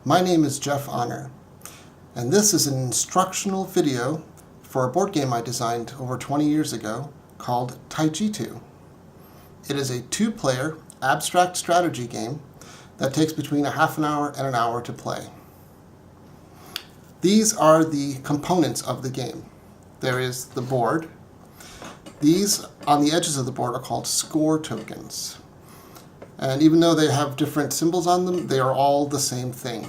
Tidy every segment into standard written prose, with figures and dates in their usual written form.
My name is Jeff Honor, and this is an instructional video for a board game I designed over 20 years ago called Taijitu. It is a two-player abstract strategy game that takes between a half an hour and an hour to play. These are the components of the game. There is the board. These on the edges of the board are called score tokens. And even though they have different symbols on them, they are all the same thing,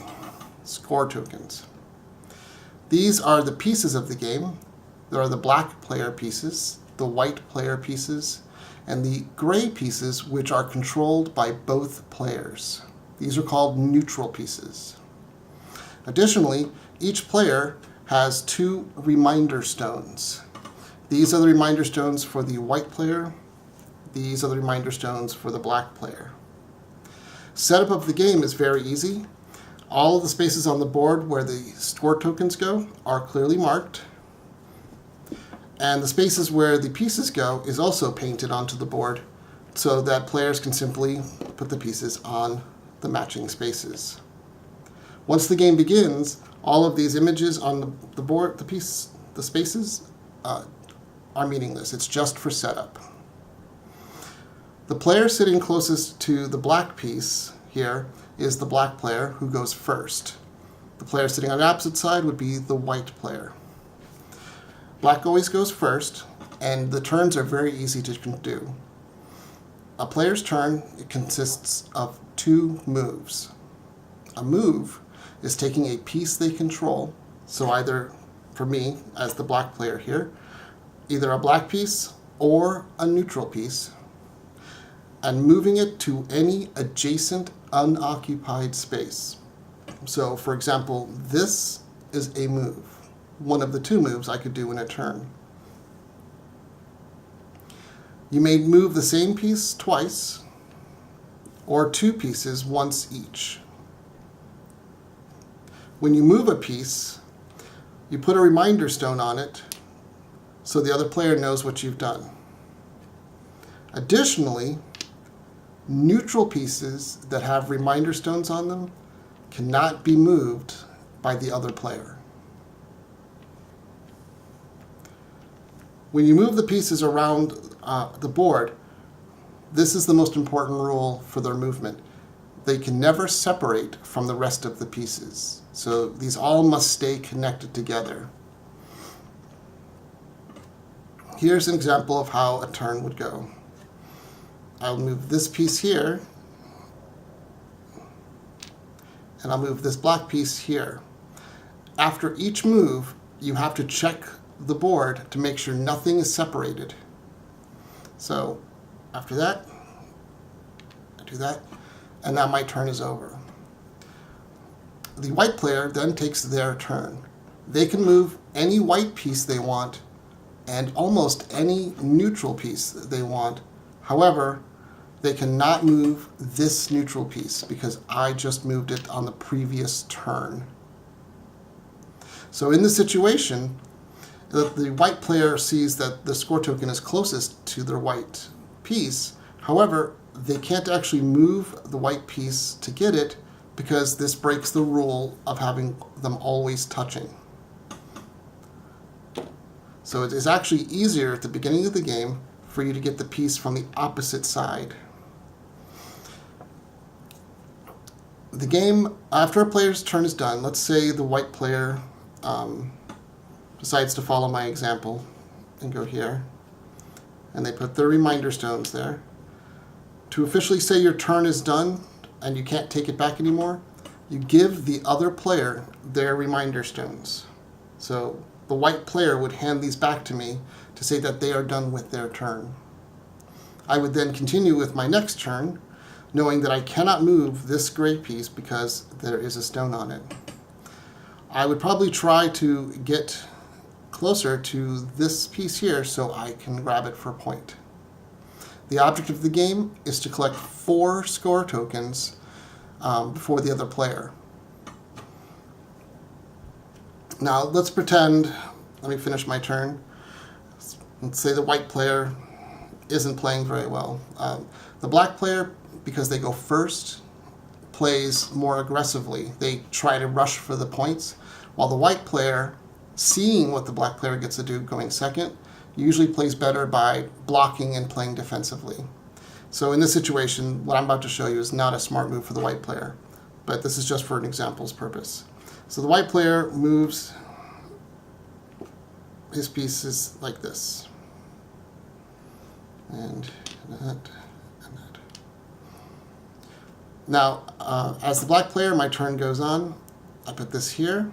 score tokens. These are the pieces of the game. There are the black player pieces, the white player pieces, and the gray pieces, which are controlled by both players. These are called neutral pieces. Additionally, each player has two reminder stones. These are the reminder stones for the white player. These are the reminder stones for the black player. Setup of the game is very easy. All of the spaces on the board where the score tokens go are clearly marked. And the spaces where the pieces go is also painted onto the board so that players can simply put the pieces on the matching spaces. Once the game begins, all of these images on the board, the spaces, are meaningless. It's just for setup. The player sitting closest to the black piece here is the black player who goes first. The player sitting on the opposite side would be the white player. Black always goes first, and the turns are very easy to do. A player's turn consists of two moves. A move is taking a piece they control, so either, for me, as the black player here, either a black piece or a neutral piece, and moving it to any adjacent unoccupied space. So, for example, this is a move. One of the two moves I could do in a turn. You may move the same piece twice, or two pieces once each. When you move a piece, you put a reminder stone on it so the other player knows what you've done. Additionally, neutral pieces that have reminder stones on them cannot be moved by the other player. When you move the pieces around the board, this is the most important rule for their movement. They can never separate from the rest of the pieces. So these all must stay connected together. Here's an example of how a turn would go. I'll move this piece here, and I'll move this black piece here. After each move, you have to check the board to make sure nothing is separated. So after that, I do that, and now my turn is over. The white player then takes their turn. They can move any white piece they want and almost any neutral piece they want. However, they cannot move this neutral piece because I just moved it on the previous turn. So in this situation, the white player sees that the score token is closest to their white piece. However, they can't actually move the white piece to get it because this breaks the rule of having them always touching. So it is actually easier at the beginning of the game for you to get the piece from the opposite side. The game, after a player's turn is done, let's say the white player decides to follow my example and go here, and they put their reminder stones there. To officially say your turn is done and you can't take it back anymore, you give the other player their reminder stones. So the white player would hand these back to me to say that they are done with their turn. I would then continue with my next turn, knowing that I cannot move this gray piece because there is a stone on it. I would probably try to get closer to this piece here so I can grab it for a point. The object of the game is to collect 4 score tokens before the other player. Now let's pretend, let me finish my turn. Let's say the white player isn't playing very well. The black player, because they go first, plays more aggressively. They try to rush for the points, while the white player, seeing what the black player gets to do going second, usually plays better by blocking and playing defensively. So in this situation, what I'm about to show you is not a smart move for the white player, but this is just for an example's purpose. So the white player moves his pieces like this. And that. Now, as the black player, my turn goes on. I put this here,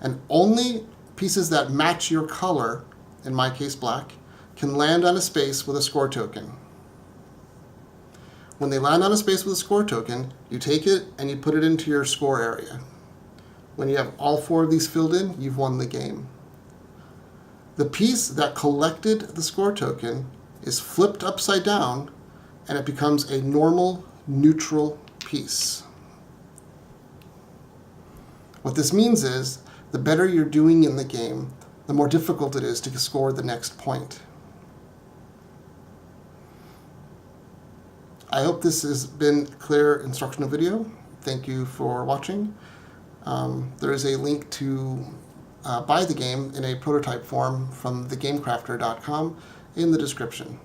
and only pieces that match your color, in my case black, can land on a space with a score token. When they land on a space with a score token, you take it and you put it into your score area. When you have all 4 of these filled in, you've won the game. The piece that collected the score token is flipped upside down, and it becomes a normal, neutral piece. What this means is, the better you're doing in the game, the more difficult it is to score the next point. I hope this has been a clear instructional video. Thank you for watching. There is a link to buy the game in a prototype form from thegamecrafter.com in the description.